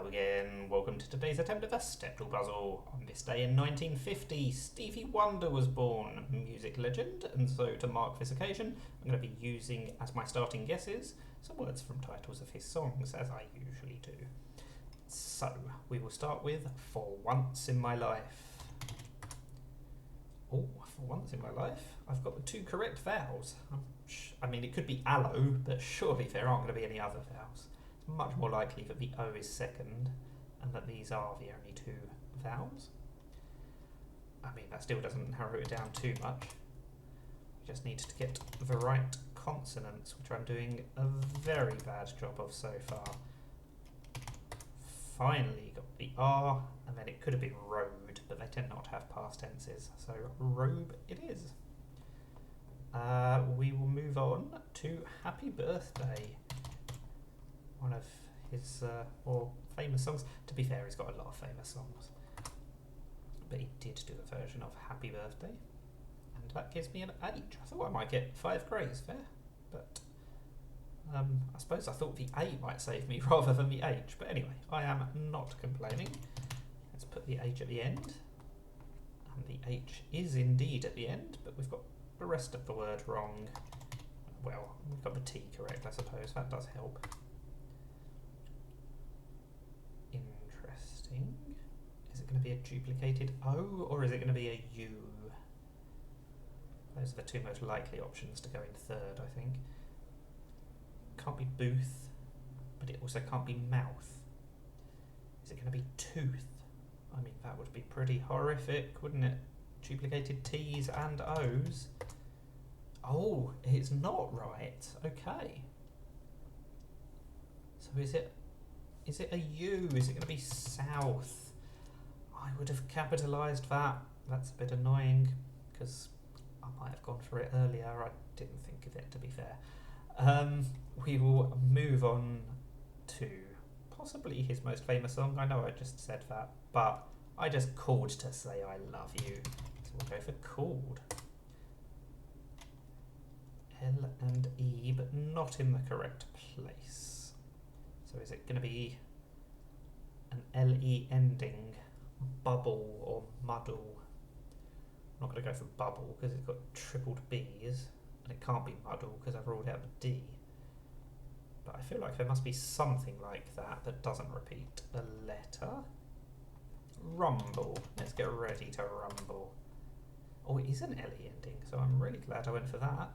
Hello again, welcome to today's attempt at the Stepdle puzzle. On this day in 1950, Stevie Wonder was born, music legend, and so to mark this occasion, I'm going to be using as my starting guesses some words from titles of his songs, as I usually do. So, we will start with For Once in My Life. Oh, for once in my life, I've got the two correct vowels. I mean, it could be aloe, but surely there aren't going to be any other vowels. Much more likely that the O is second and that these are the only two vowels. I mean, that still doesn't narrow it down too much. We just need to get the right consonants, which I'm doing a very bad job of so far. Finally got the R, and then it could have been road, but they tend not to have past tenses, so robe it is. We will move on to Happy Birthday. One of his more famous songs. To be fair, he's got a lot of famous songs, but he did do a version of Happy Birthday, and that gives me an H. I thought I might get 5 greys there, but I suppose I thought the A might save me rather than the H, but anyway, I am not complaining. Let's put the H at the end, and the H is indeed at the end, but we've got the rest of the word wrong. Well, we've got the T correct, I suppose, that does help. Interesting. Is it going to be a duplicated O or is it going to be a U? Those are the two most likely options to go in third, I think. Can't be booth, but it also can't be mouth. Is it going to be tooth? I mean, that would be pretty horrific, wouldn't it? Duplicated T's and O's. Oh, it's not right. Okay. So is it a U? Is it going to be south? I would have capitalised that. That's a bit annoying because I might have gone for it earlier. I didn't think of it, to be fair. We will move on to possibly his most famous song. I know I just said that, but I just called to say I love you. So we'll go for called. L and E, but not in the correct place. So is it going to be an L-E ending, bubble or muddle? I'm not going to go for bubble because it's got tripled B's, and it can't be muddle because I've ruled out the D. But I feel like there must be something like that that doesn't repeat a letter. Rumble. Let's get ready to rumble. Oh, it is an L-E ending, so I'm really glad I went for that.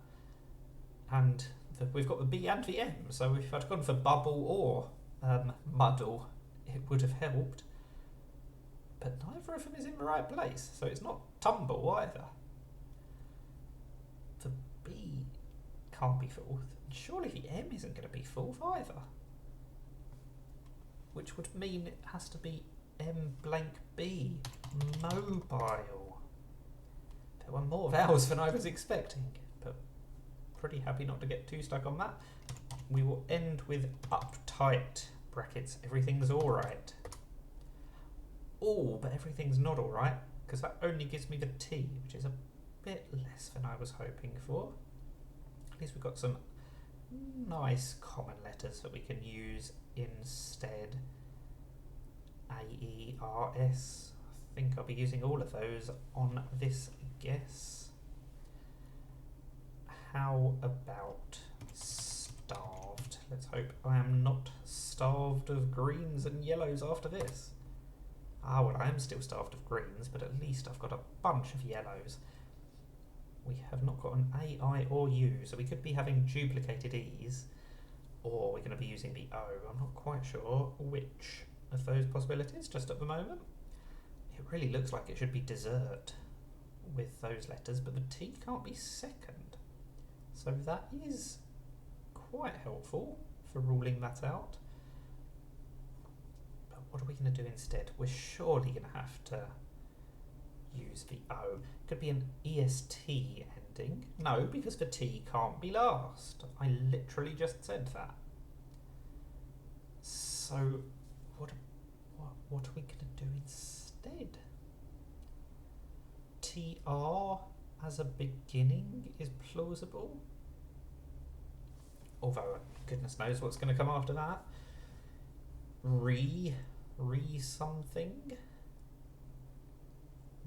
And we've got the B and the M, so if I'd gone for bubble or muddle, it would have helped. But neither of them is in the right place, so it's not tumble either. The B can't be fourth, and surely the M isn't going to be fourth either. Which would mean it has to be M blank B, mobile. There were more vowels than I was expecting, but pretty happy not to get too stuck on that. We will end with uptight, brackets, everything's alright. Oh, but everything's not alright, because that only gives me the T, which is a bit less than I was hoping for. At least we've got some nice common letters that we can use instead. A-E-R-S. I think I'll be using all of those on this guess. How about starved? Let's hope I am not starved of greens and yellows after this. Ah, well, I am still starved of greens, but at least I've got a bunch of yellows. We have not got an A, I, or U, so we could be having duplicated E's, or we're going to be using the O. I'm not quite sure which of those possibilities just at the moment. It really looks like it should be dessert with those letters, but the T can't be second. So that is quite helpful for ruling that out. But what are we going to do instead? We're surely going to have to use the O. Could be an EST ending. No, because the T can't be last. I literally just said that. So what are we going to do instead? TR as a beginning is plausible. Although goodness knows what's going to come after that. Re Something.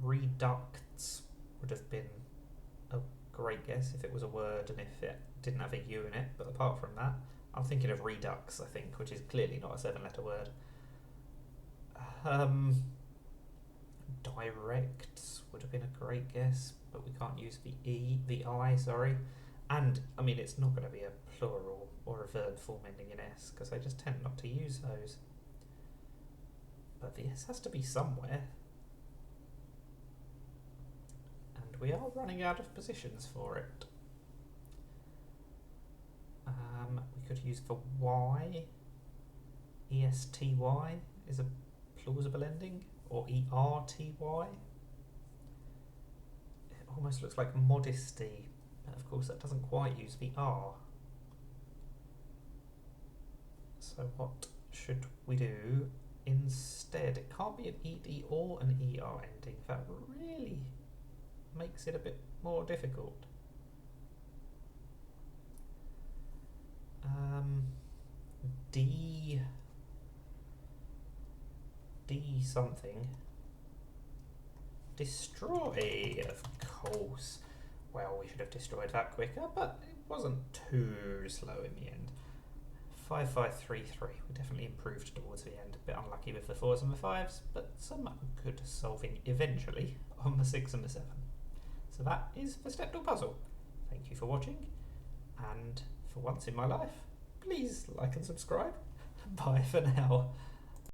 Reducts would have been a great guess if it was a word and if it didn't have a U in it, but apart from that, I'm thinking of redux, I think, which is clearly not a 7-letter word. Directs would have been a great guess, but we can't use the I, sorry. And, I mean, it's not going to be a plural or a verb form ending in S, because I just tend not to use those. But the S has to be somewhere. And we are running out of positions for it. We could use for Y. ESTY is a plausible ending, or ERTY. It almost looks like modesty, but of course that doesn't quite use the R. So what should we do instead? It can't be an ED or an ER ending. That really makes it a bit more difficult. D something. Destroy, of course. Well, we should have destroyed that quicker, but it wasn't too slow in the end. 5533. We definitely improved towards the end. A bit unlucky with the 4s and the 5s, but some good solving eventually on the 6 and the 7. So that is the Stepdle puzzle. Thank you for watching, and for once in my life, please like and subscribe. Bye for now.